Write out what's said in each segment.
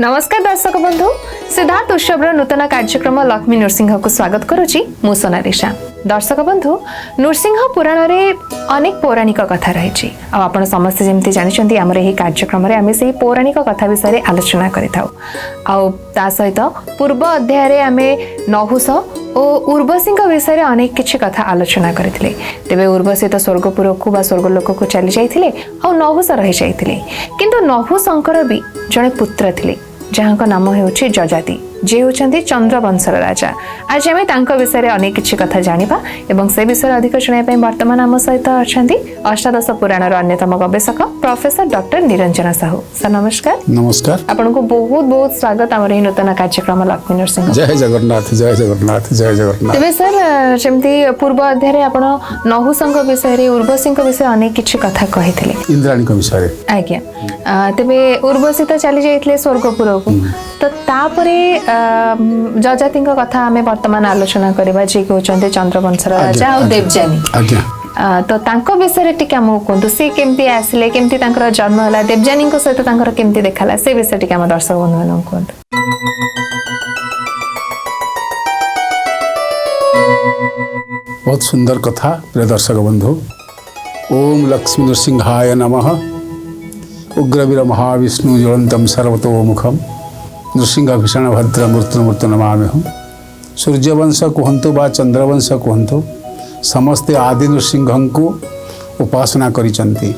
नमस्कार दर्शक बंधु सिद्धार्थ उत्सव नूतन कार्यक्रम लक्ष्मी नृसिंह को स्वागत करुच्ची मु सोनालिशा। दर्शक बंधु नृसिंह पुराण रे अनेक पौराणिक कथा रही आपण समस्त जमी जानते आम यही कार्यक्रम में आम से पौराणिक कथा विषय आलोचना करता सहित पूर्व अध्याय आम नहुष और उर्वशी विषय अनेक किछि कथा आलोचना करथिले। तेबे उर्वशी तो स्वर्गपुर को बा स्वर्गलोक को चली जाइथिले और नहुष रही जाइथिले, किंतु नहुषंकर भी जड़े पुत्र थिले जहाँ नाम होछि जजाति, जे होछन्ति चंद्रवंशर राजा। आज आम तांको विषय अनेक किछि कथा जानिबा एवं से विषय अधिक शुणाइबा वर्तमान आम सहित अछन्ति अष्टादश पुराणर अन्यतम गवेषक professor doctor Niranjan Sahu. Sir नमस्कार। नमस्कार। आपनको बहुत बहुत स्वागत आमर एही नूतन कार्यक्रम लक्ष्मी नृसिंह। जय जगन्नाथ जय जगन्नाथ जय जगन्नाथ। तेबे सर जेमती पूर्व अध्याय आपण नहुषंक विषय उर्वशींक विषय अनेक किछि कथा कहिथिले इंद्राणीक विषय। आज्ञा तेबे उर्वशी तो चली जाइथिले स्वर्गपुर को, तो तापरे जजाति कथा आम वर्तमान आलोचना करबा जे कहउचंते चंद्रवंशर राजा और देवजानी। आज्ञा तो तांको विषय टिके हमहु कोंतु से केमती आसिले केमती तांकर जन्म होला देवजानी को सहित तांकर केमती देखाला से विषय टिके हम दर्शक बंधु मानन कोंतु। बहुत सुंदर कथा प्रिय दर्शक बंधु। ओम लक्ष्मी नृसिंहाय नमः। उग्रवीर महाविष्णु ज्वलंतम सर्वतोमुखम नृसिंह भीषण भद्र मूर्ति नमाम्यहम्। सूर्यवंश कहतु बा चंद्रवंश कहतु समस्ते आदि नृसिंह को उपासना करिचंती।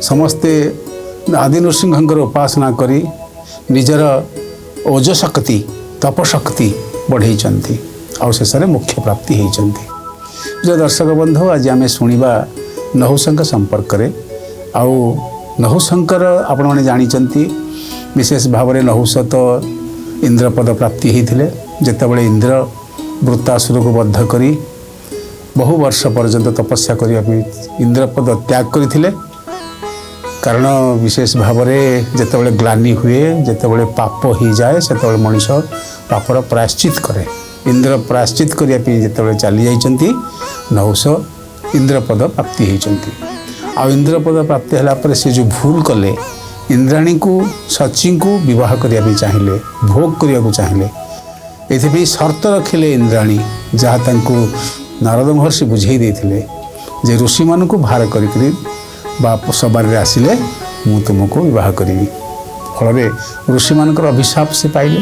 समस्ते आदि नृसिंहर उपासना करी निजर ओजशक्ति तपशक्ति बढ़ाई और शेष में मुख्य प्राप्ति होती। जो दर्शक बंधु आज आम शुणा नहुषंक संपर्क में आउ नहुषंकर आपण मैंने जानी विशेष भाव में नहुष तो इंद्रपद प्राप्ति होते जितेबाला इंद्र वृत्तासुर को बद्ध करी बहु वर्ष पर्यंत तपस्या करने इंद्रपद त्याग करते। कारण विशेष भाव में जितेबाला ग्लानि हुए जितेबाला पाप हो जाए से मनीष पापर प्रायश्चित करे। इंद्र प्रायश्चित करने जितेबाला चली जाइछन्ति नहुष इंद्रपद प्राप्ति होती। आ इंद्रपद प्राप्ति है से जो भूल कले इंद्राणी को सची को विवाह करने चाहिए भोग करने को चाहिए ये शर्त रखिले इंद्राणी जहाँ नारद महर्षि बुझे देते जे ऋषि मान को बाहर कर सबार आसिले मु तुमको विवाह करी। फल ऋषि मान अभिशाप से पाइले।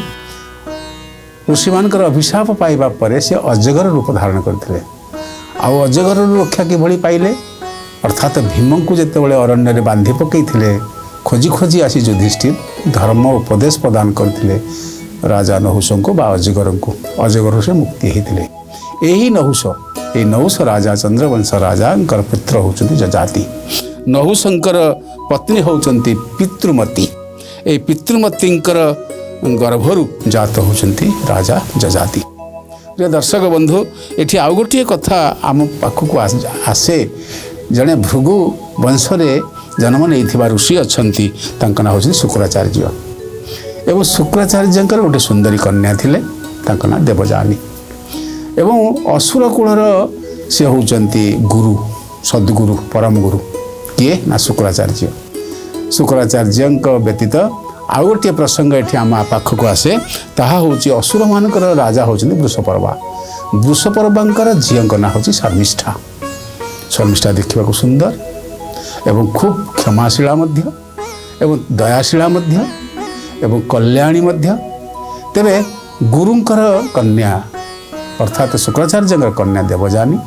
ऋषि मान अभिशाप पाइबा परे से अजगर रूप धारण करते आउ अजगर रक्षा किभली पाइले अर्थात भीम को जितेबाला अरण्य बांधि पकई खोजी खोजी आसी युधिष्ठिर धर्म उपदेश प्रदान करते राजा नहुष को बा अजगर को अजगर से मुक्ति होते। यही नहुष राजा चंद्रवंश राजा पुत्र होचंती जजाति। नहुषंकर पत्नी होचंती पितृमती। ए पितृमतींकर गर्भरु जात होचंती राजा जजाति। दर्शक बंधु एठी आउ गोटे कथा आम पाखक आसे जड़े भृगु वंशरे जन्म नहीं ऋषि अच्छी तांका ना होचंती शुक्राचार्य एवं शुक्राचार्यंकर गोटे सुंदरी कन्या थिले तांका ना देवजानी एवं असुर कूलर से होचंती गुरु सद्गुरु परम गुरु किए ना शुक्राचार्य। शुक्राचार्य व्यतीत आउ गोटे प्रसंग ये आम पाखक आसे ताहा होची असुर मानकर राजा होचंती वृषपर्वा। वृषपर्वांकर झील ना होची शर्मिष्ठा। शर्मिष्ठा देखा सुंदर एवं खूब क्षमाशीला एवं दयाशीला एवं कल्याणी तेरे गुरुंकर कन्या अर्थात शुक्राचार्य कन्या देवजानी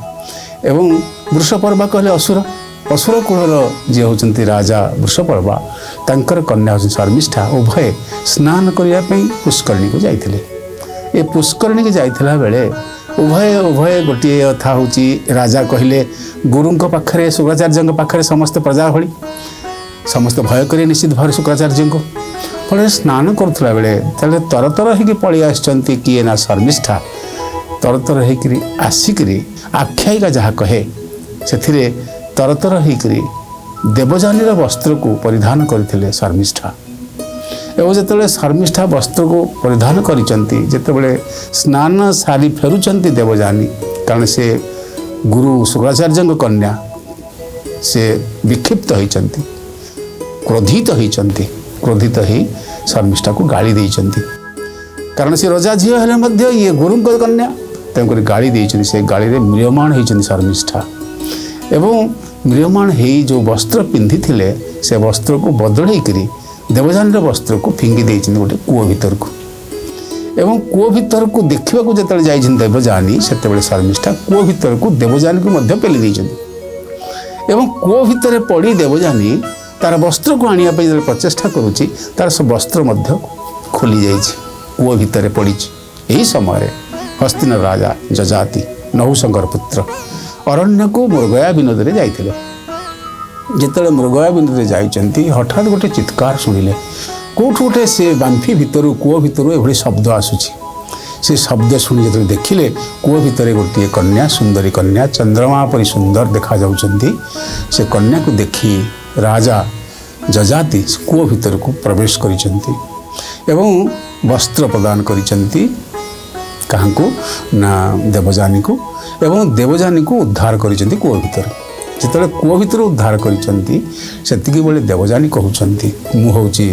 एवं वृषपर्वा कहले असुर असुर कूलर जी होचंती राजा वृषपर्वा तांकर कन्या होचंती शर्मिष्ठा। उभय स्नान करने पुष्करणी को जाइथिले। ए पुष्करणी के जाइथिला बेले उभय उभय गोटे कथा होची राजा कहले गुरुंक पाखरे शुक्राचार्य पाखरे समस्त प्रजा भली समस्त भय करे निश्चित भाव शुक्राचार्य को। फल स्नान करुला बेले तरतर होगी पलि आसचंती किए ना शर्मिष्ठा तरतर होकर आसिकी आख्यायिका जहाँ कहे से तरतर होकर देवजानी वस्त्र को परिधान करते शर्मिष्ठा। एवं जिते शर्मिष्ठा वस्त्र को परिधान करते स्नान सारी फेरुंट देवजानी कारण से गुरु शुक्राचार्य कन्या से विक्षिप्त होती क्रोधित होती क्रोधित ही शर्मिष्ठा को गाली देइचंती कारण से रजा झील हेले मध्य ये गुरुंकर कन्या तेणुक गाली देइचंती से गाली रे म्रियमाण होइचंती शर्मिष्ठा एवं म्रियमाण हेई जो वस्त्र पिंधि थिले से वस्त्र को बदलई करी देवजानी वस्त्र को फिंगी देइचंती गोटे कूଅ भीतर को एवं कूଅ भीतर को देखा को जो जाइछन देवजानी से शर्मिष्ठा कूଅ भीतर को देवजानी को मध्य पेली देइचंती एवं कूଅ भीतर पड़ी देवजानी तार वस्त्र को आनिया पे प्रचेष्टा करुच्ची तार सब वस्त्र मध्य खोली जाइए कूଅ भीतर पड़ी यही समय हस्तिन राजा जजाति नहुशंकर पुत्र अरण्य को मृगया विनोद में जाते जिते मृगया विनोद में जाइछंती हठात गोटे चित्कार शुणिले कौटू गोटे से बांफी भितर कूଅ भीतर एभली शब्द आसूची से शब्द शुणी जो देखिले कूଅ भीतर गोटे कन्या सुंदरी कन्या चंद्रमा परी सुंदर देखा जाउछंती से कन्या को देखी राजा जजाति कूଅ भीतर को प्रवेश करिछंती एवं वस्त्र प्रदान करिछंती काहू ना देवजानी को एवं देवजानी को उद्धार करिछंती कूଅ भीतर जिते कूଅ भीतर उद्धार करिछंती सेतिकी बेले देवजानी कहउछंती मु होउची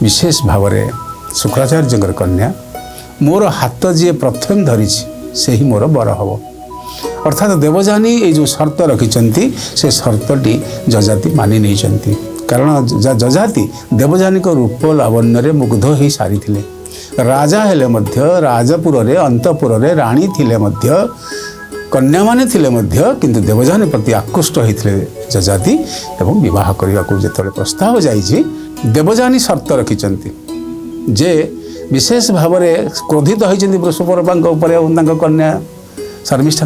विशेष भाव में शुक्राचार्य कन्या मोर हाथ जी प्रथम धरी से ही मोर बर हम अर्थात देवजानी ये जो शर्त रखिंट से शर्तटी जजाति मानि नहीं कारण जजाति देवजानी को रूप लावण्य मुग्ध हो सारी राजा हेले मध्य राजपुर रे अंतपुर रे राणी थिले मध्य कन्या माने थिले मध्य किंतु देवजानी प्रति आकृष्ट होते जजाति एवं विवाह करने को जो प्रस्ताव जाइए देवजानी शर्त रखिंट जे विशेष भाव में क्रोधित होती वृषपर्वा कन्या शर्मिष्ठा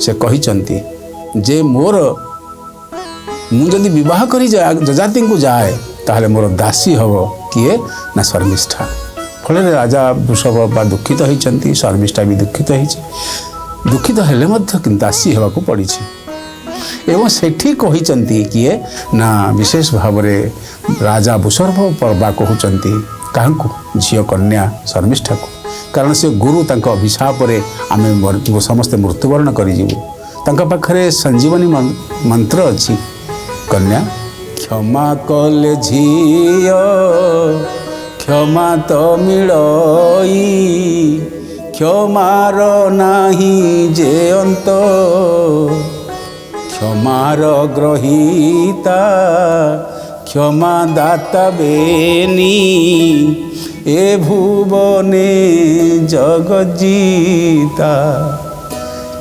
से कहते जे मोर मुझे विवाह कर जजाति को जाए ताहले मोर दासी हम किए ना शर्मिष्ठा फल राजा वृषपर्वा दुखित होती शर्मिष्ठा भी दुखित दुखित हेले दासी होगा पड़ी एवं सेठी कहते किए ना विशेष भाव में राजा वृषपर्वा कहते क्या झील कन्या शर्मिष्ठा को कारण से गुरु तांको अभिशाप रे आमे समस्ते मृत्युवरण करूँ पाखे संजीवनी मंत्र अच्छी कन्या क्षमा कले झील क्षमा तो मिलई क्षमार नाही जे अंत क्षमार ग्रहीता क्षमा दाता बेनी ए भुवने जगजीता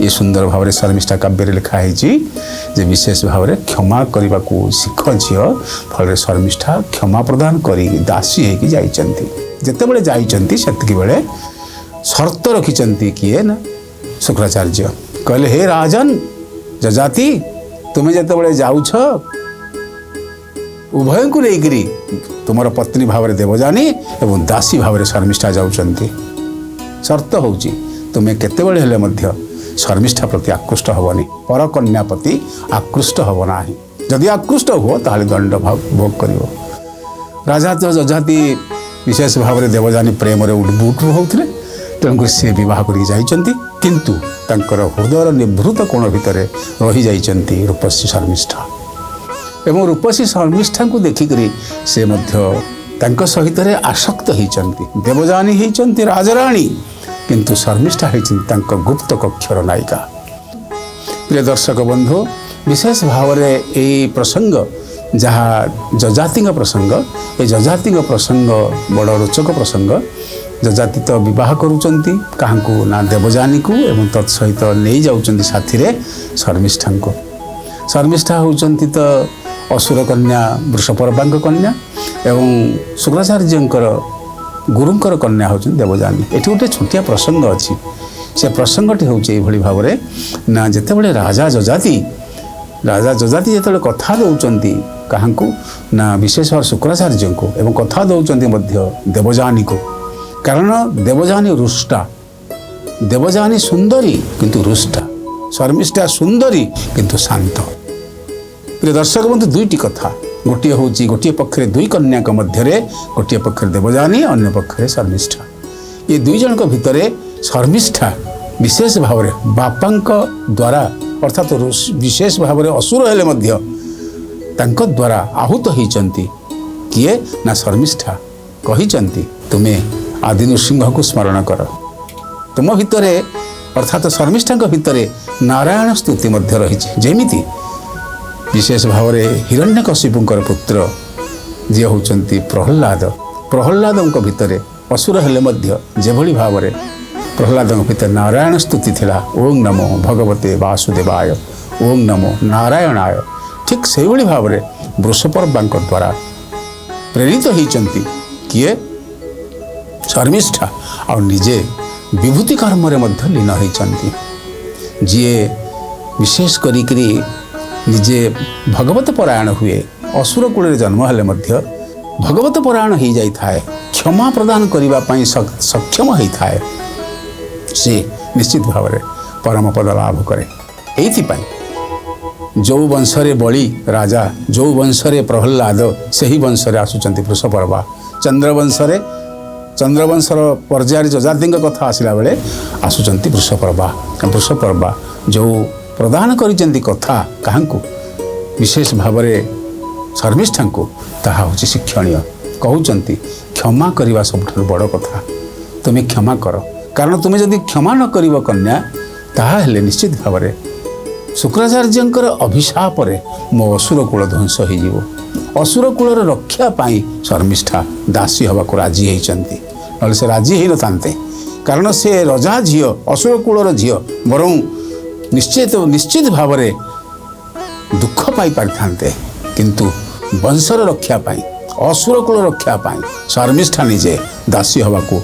ये सुंदर भाव में शर्मिष्ठा काव्य लिखाई जे विशेष भाव में क्षमा करने को शिख झील फल शर्मिष्ठा क्षमा प्रदान कर दासी होगी जिते बड़े जाती बेले शर्त रखिंट किए ना शुक्राचार्य कहले हे राजन जजाति तुम्हें जिते बड़े जाऊछ उभय को लेकरी तुम पत्नी भाव में देवजानी एवं दासी भाव में शर्मिष्ठा जाऊँच शर्त हूँ तुम्हें केतबेले हेले मध्य शर्मिष्ठा प्रति आकृष्ट हेनी पर कन्या प्रति आकृष्ट हम ना जदि आकृष्ट हो ताले दंड भोग कर राजा तो जजाति विशेष भाव में देवजानी प्रेम उड्बुट होते तेणुक सी बह किंतु हृदय निभृत कोण भितर रही जाइछंती रूपसी शर्मिष्ठा एवं रूपसी शर्मिष्ठा को देखिक से मध्य सहित आसक्त होती देवजानी होती राजराणी किंतु शर्मिष्ठा होती गुप्त कक्षर नायिका। प्रिय दर्शक बंधु विशेष भाव में यही प्रसंग जहाँ जजाति प्रसंग ये जजाति प्रसंग बड़ रोचक प्रसंग जजाति तो विवाह करुँच क्या ना देवजानी को एवं तत्सहित नहीं जाऊँच साथी शर्मिष्ठा को शर्मिष्ठा होती तो असुर कन्या वृषपर्वा कन्या एवं शुक्राचार्यंकर गुरुंकर कन्या होती देवजानी। ये गोटे छोटिया प्रसंग अच्छी से प्रसंगटी होली भाव में ना जिते बड़े राजा जजाति जिते कथा दौरान क्या ना विशेष भाव शुक्राचार्य को एवं कथा दौरान देवजानी को कारण देवजानी रुष्टा देवजानी सुंदरी किंतु रुष्टा शर्मिष्ठा सुंदरी किंतु शांत। प्रिय दर्शक बंधु दुईटी कथा गोटे हूँ गोटे पक्षरे दुई कन्या मध्य गोटे पक्षरे देवजानी अन्य पक्षरे शर्मिष्ठा ये दुई जन भितर शर्मिष्ठा विशेष भाव में बापा द्वारा अर्थात विशेष भाव में असुर हेले द्वारा आहूत होती किए ना शर्मिष्ठा କହିଛନ୍ତି ତୁମେ ଆଦି ନୃସିଂହକୁ ସ୍ମରଣ କର। ତୁମ ଭିତରେ ଅର୍ଥାତ୍ ଶର୍ମିଷ୍ଠାଙ୍କ ଭିତରେ ନାରାୟଣ ସ୍ତୁତି ମଧ୍ୟ ରହିଛି। ଯେମିତି ବିଶେଷ ଭାବରେ ହିରଣ୍ୟକଶିପୁଙ୍କର ପୁତ୍ର ଯିଏ ହେଉଛନ୍ତି ପ୍ରହ୍ଲାଦଙ୍କ ଭିତରେ ଅସୁର ହେଲେ ମଧ୍ୟ ଯେଭଳି ଭାବରେ ପ୍ରହ୍ଲାଦଙ୍କ ଭିତରେ ନାରାୟଣ ସ୍ତୁତି ଥିଲା, ଓଂ ନମୋ ଭଗବତେ ବାସୁଦେବାୟ, ଓଂ ନମୋ ନାରାୟଣାୟ, ଠିକ୍ ସେଇଭଳି ଭାବରେ ବୃଷପର୍ବାଙ୍କ ଦ୍ୱାରା ପ୍ରେରିତ ହୋଇଛନ୍ତି କିଏ? ଶର୍ମିଷ୍ଠା। ଆଉ ନିଜେ ବିଭୂତି କର୍ମରେ ମଧ୍ୟ ଲୀନ ହୋଇଛନ୍ତି। ଯିଏ ବିଶେଷ କରିକିରି ନିଜେ ଭଗବତ ପରାୟଣ ହୁଏ, ଅସୁର କୂଳରେ ଜନ୍ମ ହେଲେ ମଧ୍ୟ ଭଗବତ ପରାୟଣ ହୋଇଯାଇଥାଏ, କ୍ଷମା ପ୍ରଦାନ କରିବା ପାଇଁ ସକ୍ଷମ ହୋଇଥାଏ, ସେ ନିଶ୍ଚିତ ଭାବରେ ପରମ ପଦ ଲାଭ କରେ। ଏଇଥିପାଇଁ ଯେଉଁ ବଂଶରେ ବଳି ରାଜା, ଯେଉଁ ବଂଶରେ ପ୍ରହ୍ଲାଦ, ସେହି ବଂଶରେ ଆସୁଛନ୍ତି ବୃଷପର୍ବା। ଚନ୍ଦ୍ରବଂଶର ପର୍ଯ୍ୟାୟରେ ଯଜାତିଙ୍କ କଥା ଆସିଲା ବେଳେ ଆସୁଛନ୍ତି ବୃଷପର୍ବା ଯେଉଁ ପ୍ରଦାନ କରିଛନ୍ତି କଥା କାହାଙ୍କୁ? ବିଶେଷ ଭାବରେ ଶର୍ମିଷ୍ଠାଙ୍କୁ। ତାହା ହେଉଛି ଶିକ୍ଷଣୀୟ। କହୁଛନ୍ତି କ୍ଷମା କରିବା ସବୁଠାରୁ ବଡ଼ କଥା। ତୁମେ କ୍ଷମା କର, କାରଣ ତୁମେ ଯଦି କ୍ଷମା ନ କରିବ କନ୍ୟା, ତାହା ହେଲେ ନିଶ୍ଚିତ ଭାବରେ ଶୁକ୍ରାଚାର୍ଯ୍ୟଙ୍କର ଅଭିଶାପରେ ମୋ ଅସୁର କୂଳ ଧ୍ୱଂସ ହୋଇଯିବ। ଅସୁର କୂଳର ରକ୍ଷା ପାଇଁ ଶର୍ମିଷ୍ଠା ଦାସୀ ହେବାକୁ ରାଜି ହୋଇଛନ୍ତି। ନହେଲେ ସେ ରାଜି ହୋଇନଥାନ୍ତେ, କାରଣ ସେ ରଜା ଝିଅ, ଅସୁର କୂଳର ଝିଅ, ବରଂ ନିଶ୍ଚିତ ଭାବରେ ଦୁଃଖ ପାଇପାରିଥାନ୍ତେ। କିନ୍ତୁ ବଂଶର ରକ୍ଷା ପାଇଁ, ଅସୁର କୂଳ ରକ୍ଷା ପାଇଁ ଶର୍ମିଷ୍ଠା ନିଜେ ଦାସୀ ହେବାକୁ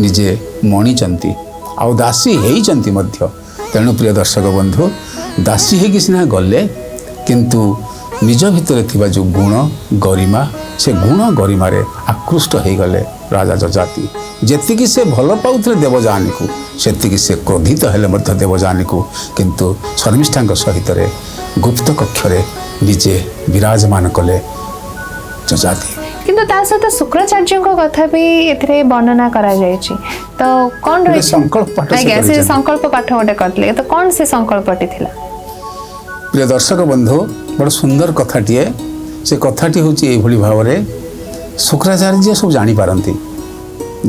ନିଜେ ମଣିଛନ୍ତି, ଆଉ ଦାସୀ ହୋଇଛନ୍ତି ମଧ୍ୟ। ତେଣୁ ପ୍ରିୟ ଦର୍ଶକ ବନ୍ଧୁ, ଦାସୀ ହେଇକି ସିନା ଗଲେ, କିନ୍ତୁ ନିଜ ଭିତରେ ଥିବା ଯେଉଁ ଗୁଣ ଗରିମା, ସେ ଗୁଣ ଗରିମାରେ ଆକୃଷ୍ଟ ହୋଇଗଲେ ରାଜା ଯଜାତି। ଯେତିକି ସେ ଭଲ ପାଉଥିଲେ ଦେବଯାନୀକୁ, ସେତିକି ସେ କ୍ରୋଧିତ ହେଲେ ମଧ୍ୟ ଦେବଯାନୀକୁ। କିନ୍ତୁ ଶର୍ମିଷ୍ଠାଙ୍କ ସହିତରେ ଗୁପ୍ତ କକ୍ଷରେ ନିଜେ ବିରାଜମାନ କଲେ ଯଜାତି। କିନ୍ତୁ ତା ସହିତ ଶୁକ୍ରାଚାର୍ଯ୍ୟଙ୍କ କଥା ବି ଏଥିରେ ବର୍ଣ୍ଣନା କରାଯାଇଛି। ତ କ'ଣ ରହିଛି? ଆଜ୍ଞା, ସେ ସଂକଳ୍ପ ପାଠ ଗୋଟେ କରିଥିଲେ, ତ କ'ଣ ସେ ସଂକଳ୍ପଟି ଥିଲା? ପ୍ରିୟ ଦର୍ଶକ ବନ୍ଧୁ, ବଡ଼ ସୁନ୍ଦର କଥାଟିଏ। ସେ କଥାଟି ହେଉଛି ଏଇଭଳି ଭାବରେ ଶୁକ୍ରାଚାର୍ଯ୍ୟ ସବୁ ଜାଣିପାରନ୍ତି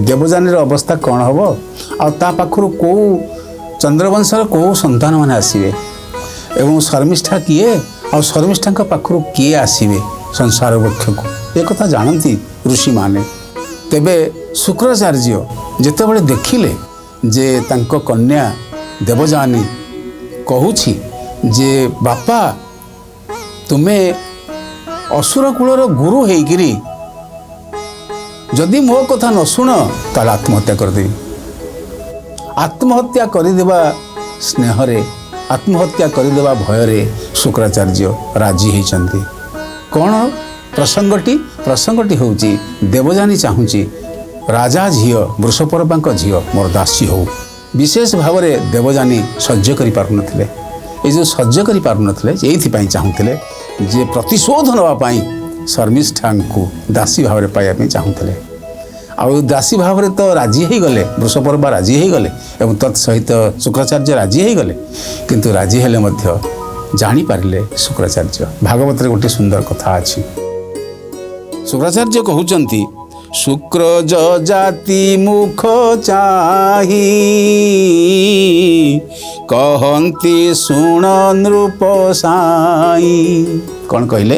ଦେବଯାନୀର ଅବସ୍ଥା କ'ଣ ହେବ, ଆଉ ତା ପାଖରୁ କେଉଁ ଚନ୍ଦ୍ରବଂଶର କେଉଁ ସନ୍ତାନମାନେ ଆସିବେ, ଏବଂ ଶର୍ମିଷ୍ଠା କିଏ, ଆଉ ଶର୍ମିଷ୍ଠାଙ୍କ ପାଖରୁ କିଏ ଆସିବେ ସଂସାର ବକ୍ଷକୁ, ଏ କଥା ଜାଣନ୍ତି ଋଷିମାନେ। ତେବେ ଶୁକ୍ରାଚାର୍ଯ୍ୟ ଯେତେବେଳେ ଦେଖିଲେ ଯେ ତାଙ୍କ କନ୍ୟା ଦେବଯାନୀ କହୁଛି ଯେ ବାପା, ତୁମେ ଅସୁର କୂଳର ଗୁରୁ ହେଇକିରି ଯଦି ମୋ କଥା ନ ଶୁଣ, ତାହେଲେ ଆତ୍ମହତ୍ୟା କରିଦେବି। ଆତ୍ମହତ୍ୟା କରିଦେବା ସ୍ନେହରେ, ଆତ୍ମହତ୍ୟା କରିଦେବା ଭୟରେ ଶୁକ୍ରାଚାର୍ଯ୍ୟ ରାଜି ହୋଇଛନ୍ତି। କ'ଣ ପ୍ରସଙ୍ଗଟି ହେଉଛି ଦେବଯାନୀ ଚାହୁଁଛି ରାଜା ଝିଅ, ବୃଷପର୍ବାଙ୍କ ଝିଅ ମୋର ଦାସୀ ହେଉ। ବିଶେଷ ଭାବରେ ଦେବଯାନୀ ସହ୍ୟ କରିପାରୁନଥିଲେ। এই যে সহ্য କରିପାରୁନଥିଲେ, ଏଇଥିପାଇଁ ଚାହୁଁଥିଲେ ଯେ ପ୍ରତିଶୋଧ ନେବା ପାଇଁ ଶର୍ମିଷ୍ଠାଙ୍କୁ ଦାସୀ ଭାବରେ ପାଇବା ପାଇଁ ଚାହୁଁଥିଲେ। ଆଉ ଦାସୀ ଭାବରେ ତ ରାଜି ହୋଇଗଲେ, ବୃଷପର୍ବା ରାଜି ହୋଇଗଲେ, ଏବଂ ତତ୍ ସହିତ ଶୁକ୍ରାଚାର୍ଯ୍ୟ ରାଜି ହୋଇଗଲେ। କିନ୍ତୁ ରାଜି ହେଲେ ମଧ୍ୟ ଜାଣିପାରିଲେ ଶୁକ୍ରାଚାର୍ଯ୍ୟ। ଭାଗବତରେ ଗୋଟିଏ ସୁନ୍ଦର କଥା ଅଛି। ଶୁକ୍ରାଚାର୍ଯ୍ୟ କହୁଛନ୍ତି, ଶୁକ୍ର ଯଜାତି ମୁଖ ଚାହିଁ କହନ୍ତି ଶୁଣ ନୃପ ସାଇ। କ'ଣ କହିଲେ?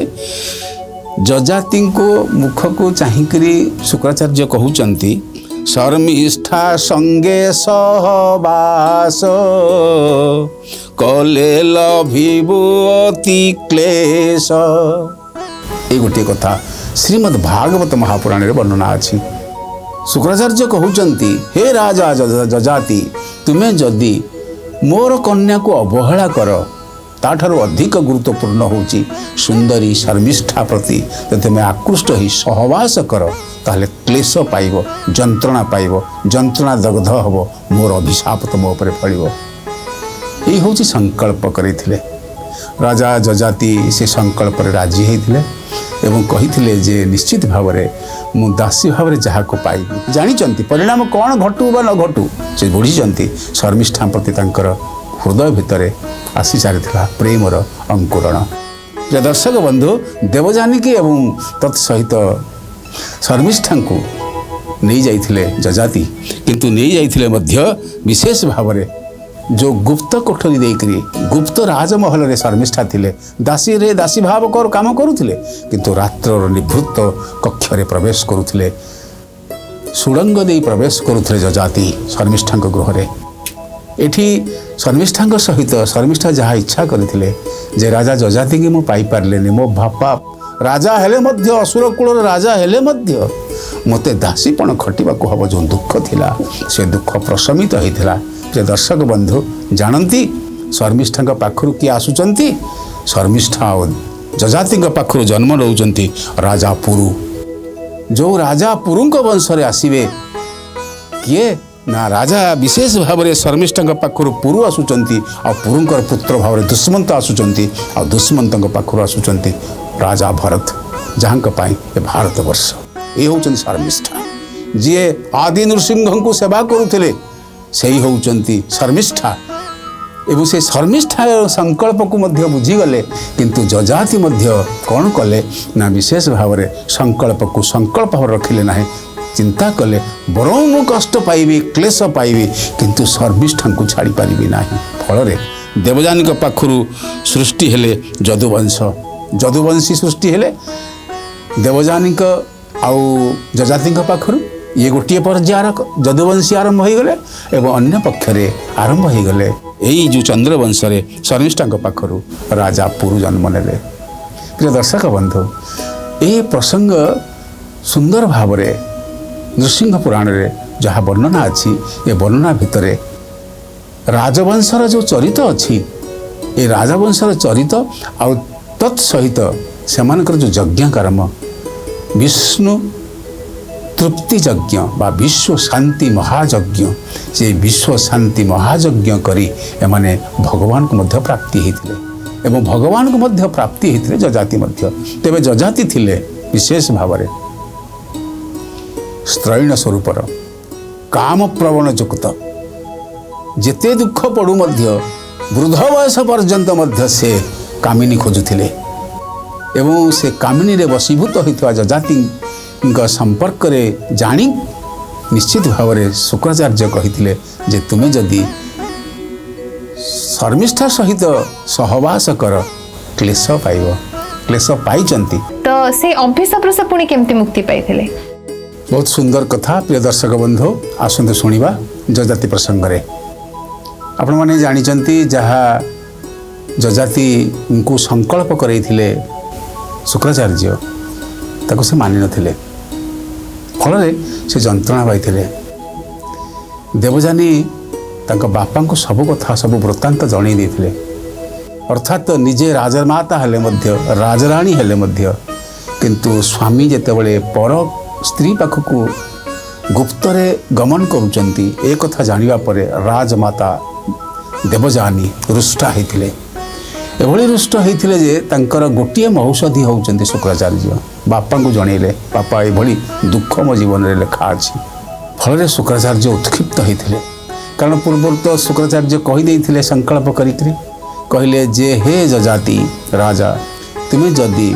ଯଜାତିଙ୍କୁ ମୁଖକୁ ଚାହିଁକରି ଶୁକ୍ରାଚାର୍ଯ୍ୟ କହୁଛନ୍ତି, ଶର୍ମିଷ୍ଠା ସଙ୍ଗେ ସହବାସ କଲେ ଲଭିବୁ ଅତି କ୍ଲେଶ। এই ଗୋଟିଏ କଥା ଶ୍ରୀମଦ୍ ଭାଗବତ ମହାପୁରାଣରେ ବର୍ଣ୍ଣନା ଅଛି। ଶୁକ୍ରାଚାର୍ଯ୍ୟ କହୁଛନ୍ତି, ହେ ରାଜା ଯଜାତି, ତୁମେ ଯଦି ମୋର କନ୍ୟାକୁ ଅବହେଳା କର, ତାଠାରୁ ଅଧିକ ଗୁରୁତ୍ୱପୂର୍ଣ୍ଣ ହେଉଛି ସୁନ୍ଦରୀ ଶର୍ମିଷ୍ଠା ପ୍ରତି ଯଦି ତୁମେ ଆକୃଷ୍ଟ ହୋଇ ସହବାସ କର, ତାହେଲେ କ୍ଲେଶ ପାଇବ, ଯନ୍ତ୍ରଣା ପାଇବ, ଯନ୍ତ୍ରଣା ଦଗ୍ଧ ହେବ, ମୋର ଅଭିଶାପ ତୁମ ଉପରେ ଫଳିବ। এই ହେଉଛି ସଂକଳ୍ପ କରିଥିଲେ। ରାଜା ଯଜାତି ସେ ସଂକଳ୍ପରେ ରାଜି ହୋଇଥିଲେ ଏବଂ କହିଥିଲେ ଯେ ନିଶ୍ଚିତ ଭାବରେ ମୁଁ ଦାସୀ ଭାବରେ ଯାହାକୁ ପାଇବି। ଜାଣିଛନ୍ତି ପରିଣାମ କ'ଣ ଘଟୁ ବା ନ ଘଟୁ, ସେ ବୁଝିଛନ୍ତି। ଶର୍ମିଷ୍ଠା ପ୍ରତି ତାଙ୍କର ହୃଦୟ ଭିତରେ ଆସି ସାରିଥିଲା ପ୍ରେମର ଅଙ୍କୁରଣ। ପ୍ରିୟ ଦର୍ଶକ ବନ୍ଧୁ, ଦେବଯାନୀକି ଏବଂ ତତ୍ ସହିତ शर्मिष्ठा को नहीं जाइथिले जजाति किंतु नहीं जाइथिले मध्य विशेष भाव में जो गुप्त कोठरी देकरी गुप्त राजमहल रे शर्मिष्ठा थिले दासी रे दासी भाव कर काम करुथिले किंतु रात्र निवृत्त कक्ष रे प्रवेश करुथिले सुड़ंग दे प्रवेश करुथिले जजाति शर्मिष्ठा गृह रे एठी शर्मिष्ठा सहित शर्मिष्ठा जहाँ इच्छा करथिले जे राजा जजाति की मु पाई पारलेनी मो बापा राजा हेले मध्य असुर कूल राजा हेले मध्य मते दासीपण खटिबा को हब जो दुख थिला से दुख प्रशमित होइथिला। जे दर्शक बंधु जानती शर्मिष्ठा पाखरु किए आसुचंती शर्मिष्ठा और जजाति पाखरु जन्म नौचंती राजा पुरु जो राजा पुरु वंश रे आसीबे किए ना राजा विशेष भाव में शर्मिष्ठा पाखरु पुरु आसुचंती आ पुरुंकर पुत्र भाव में दुष्मंत आसुचंती आ दुष्मंत पाखरु आसुचंती राजा भरत जहाँ भारत वर्ष ये हूँ शर्मिष्ठा जी आदि नृसिंह को सेवा करुले से ही होउचंती शर्मिष्ठा एवं से शर्मिष्ठा संकल्प को मध्य बुझीगले किंतु जजाति मध्य कौन कले ना विशेष भाव में संकल्प को संकल्प भाव रखिले ना चिंता कले बरं मु कष्ट पाइबी क्लेश पाइबी किंतु शर्मिष्ठा को छाड़ी पारिबी ना फल देवजानी पाखरु सृष्टि हेले जदुवंश जदुवंशी सृष्टि हेले देवजानी आउ जजाति पाखरु ये गोटे पर्यायर जदुवंशी आरंभ हो गले एवं अन्य पक्षरे आरंभ हो गले यही जो चंद्रवंश रे शर्मिष्ठा पाखरु राजा पुरु जन्म नेले। प्रिय दर्शक बंधु ये प्रसंग सुंदर भाव में नृसिंह पुराण रे जहाँ वर्णना अच्छी ये वर्णना भितर राजवंशर जो चरित अच्छी ये राजवंशर चरित आउ तत्सहित सेमानकर जो यज्ञ कर्म विष्णु तृप्ति यज्ञ बा विश्व शांति महायज्ञ से विश्व शांति महायज्ञ करी एमाने भगवान को मध्य प्राप्ति होते एवं भगवान को मध्य प्राप्ति होते जजाति मध्य तेबे जजाति थिले विशेष भाव में स्त्रैण स्वरूपर काम प्रवण युक्त जेते दुख पड़ू मध्य वृद्ध बयस पर्यंत मध्य से कामिनी खोजुथिले एवं से कामिनी रे वशीभूत होइथवा जजाति संपर्क रे जानी निश्चित भाव में शुक्राचार्य कहिथिले जे तुमे जदि शर्मिष्ठा सहित सहवास कर क्लेश पाइब क्लेश पाइचंती तो से अभिशाप से पुणी केमती मुक्ति पाइथिले। बहुत सुंदर कथा प्रिय दर्शक बंधु आसंतु शुणिबा जजाति प्रसंग रे आपण माने जानिचंती जहाँ जजाति को संकल्प करैथिले शुक्राचार्य ताको से मानि नथिले फल से जंत्रणा पाइथिले देवजानी तांको बापा को सब कथा सब वृत्तांत जणै देथिले अर्थात निजे राजमाता हेले मध्य राजराणी हेले मध्य किंतु स्वामी जेतेबेले पर स्त्री पाखकू गुप्तरे गमन करुचंती ए कथा जानिबा परे राजमाता देवजानी रुष्टा होइथिले एभली रुष्ट होइथिले जे तांकर गोटिए औषधि होउचंती शुक्राचार्य बापा को जणैले बापा एभली दुख मो जीवन रे लेखा अछि फल शुक्राचार्य उत्क्षिप्त होइथिले कारण पूर्व तो शुक्राचार्य कहि देइथिले संकल्प करिकरी कहले जे हे जजाति राजा तुमे जदि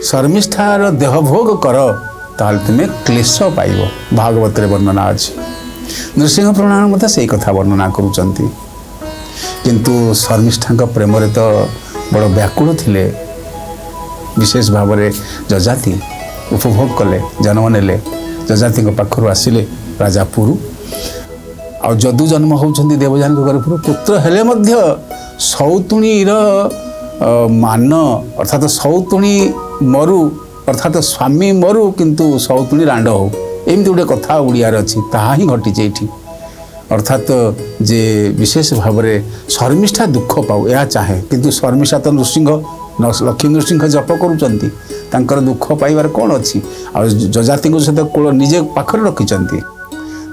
शर्मिष्ठार देह भोग कर ताल तुमे क्लेश पाइब भागवत रे वर्णना अछि नृसिंह पुराण मते सेई कथा वर्णना करूचंती किंतु शर्मिष्ठा प्रेम रे तो बड़ व्याकुल थिले विशेष भाव में जजाति उपभोग कले जन्म नेले जजाति पाखरु आसिले राजा पुरु आ जदु जन्म होउछंती देवजानी पुरु पुत्र हेले मध्य सौतुणीर मान अर्थात सौतुणी मरु अर्थात स्वामी मरु किंतु सौतुणी रांड हो एमती गोटे कथा ओडियार अच्छी ताहा ही घटी एठी अर्थात जे विशेष भाव में शर्मिष्ठा दुख पाऊ यह चाहे किंतु शर्मिष्ठा तो नृसिंह लक्ष्मी नृसिंह जप करुचंती तांकर दुख पाइबार कौन अच्छी आ जजाति सहित कूल निजे पाखरे रखिंट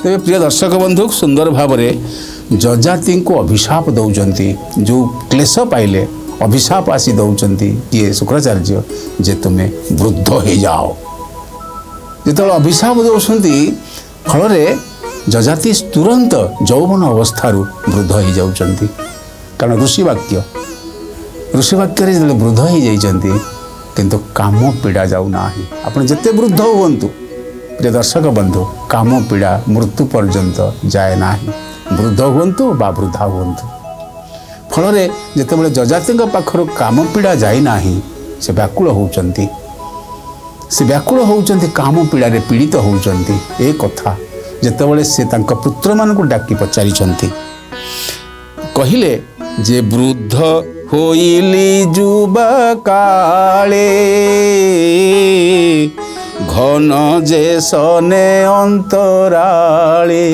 तेरे प्रिय दर्शक बंधु सुंदर भाव में जजाति को अभिशाप दौरान जो क्लेश पाइले अभिशाप आसी दौरान किए शुक्राचार्य जे तुम्हें वृद्ध हो जाओ जो अभिशाप दौरान फल जजाति तुरंत यौवन अवस्थारू वृद्ध हो जाउचंती कारण ऋषिवाक्य वृद्ध हो जाइचंती किंतु काम पीड़ा जाऊ ना आपण जते वृद्ध हुंतु प्रिय दर्शक बंधु काम पीड़ा मृत्यु पर्यंत जाए ना वृद्ध हुंतु बा वृद्धा हुंतु फल जिते जजाति पाखर काम पीड़ा जाए ना से व्याकुल होती से व्याकुल होती काम पीड़ा पीड़ित होती ए कथा जितेबाला से पुत्र मान डाकी पचारि कहले जे वृद्ध होइली जुबा काले घन जे सने अंतराले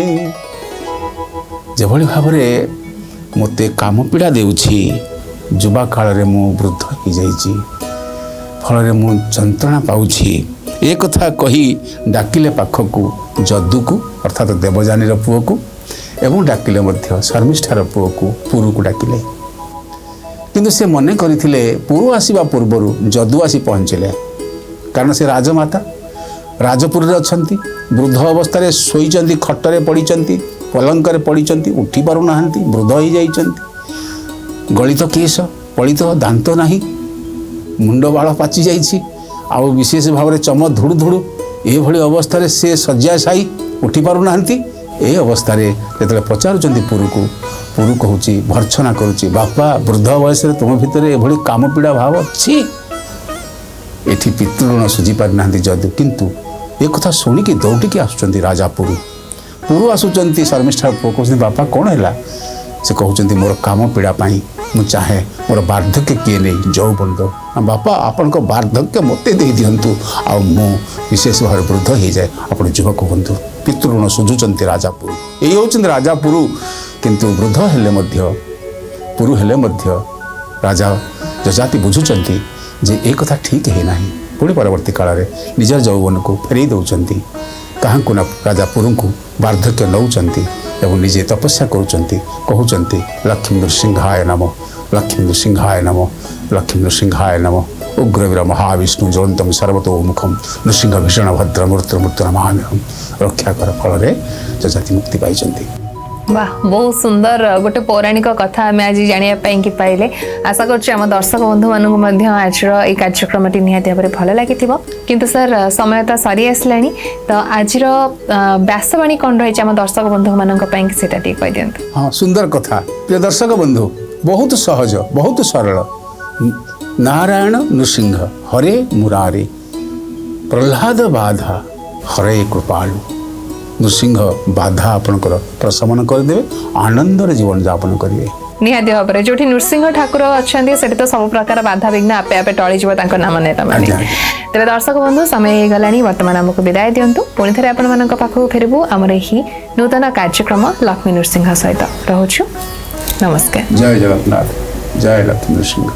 जेभली भाव मते काम पीड़ा देउछि जुबा काल मु वृद्ध हो जाइछि फल मु जंत्रणा पाउछि ए कथा कही डाकिले पाखकू जदू को अर्थात देवजानी पुओ को एवं डाकिले मध्य शर्मिष्ठार पुओ को पुरु को डाकिले किंतु से मने करथिले पुरु आसीबा पूर्वरु जदू आसी पहुँचले कारण से राजमाता राजपुर रे अछंती वृद्ध अवस्था शोईचंती खटरे पड़ीचंती पलंकर पड़ीचंती उठी पारु नाहंती वृद्ध हो जाइचंती गलित केश पलित दांत नाही मुंड बाल पाची जाइछि आ विशेष भाव में चम धुड़ु धुड़ु ये भली अवस्था से शज्या साई उठी पारु नाहंती ए अवस्था जो पचारुचंती पुरु कहूँ भर्छना करुच्ची बापा वृद्ध बयस तुम भितर एभली काम पीड़ा भाव अच्छी एठी पितृऋण सुझी पारि ना जदू किंतु एक कथा शुणिकी दौटिकी आसुचंती राजा पुरु आसुचंती शर्मिष्ठा पुओ कहते बापा कौन है से कहते मोर काम पीड़ा पाई मु चाहे मोर वार्धक्य किए नहीं जौबन दो बापा आपण वार्धक्य मते दे दिंतु आ मु विशेष भाव वृद्ध हो जाए आप युवक हूँ पितृऋण सुझुंट राजापुर यही हूँ राजापुर किंतु वृद्ध पुरु हेले राजा जजाति बुझुंट जे एक कथा ठीक है ना पुणी परवर्ती काल में निजर यौवन को फेरई दौरान क्या ना राजा पुरु को वार्धक्य नौकरी एवं निजे तपस्या कहते लक्ष्मी नृसिंहाय नम लक्ष्मी नृसिंहाय नम लक्ष्मी नृसिंहाय नम उग्रवीर महाविष्णु ज्वलंतम सर्वतोमुखम नृसिंह भीषण भद्र मृत्यु मृत्यु नमाम्यहम रक्षा कर फल जजाति मुक्ति पाई। वाह बहुत सुंदर गोटे पौराणिक कथा आम आज जानापी कि पाइले आशा करें दर्शक बंधु मानक आज ये कार्यक्रम निहाती भाव भल लगी किंतु सर समय तो सरी आसला तो आज व्यासवाणी कौन रही आम दर्शक बंधु मानक कह दिंतु। हाँ सुंदर कथा प्रिय दर्शक बंधु बहुत सहज बहुत सरल नारायण नृसिंह हरे मुरारे प्रह्लाद बाधा हरे कृपालु नृसिंह बाधा आपणकर प्रशमन करदे आनंदर जीवन यापन करेंगे निहाती भाव में जो नृसिंह ठाकुर अच्छा से तो सब प्रकार बाधा विघ्न आपे आपे टली नाम नेता तेरे दर्शक बंधु समय हो गलानी वर्तमान आमको विदाय दिंतु पुणी थे आपण पाखक फेरबू आमर यही नूतन कार्यक्रम लक्ष्मी नृसिंह सहित रोचु नमस्कार। जय जगन्नाथ जय लक्ष्मी नृसिंह।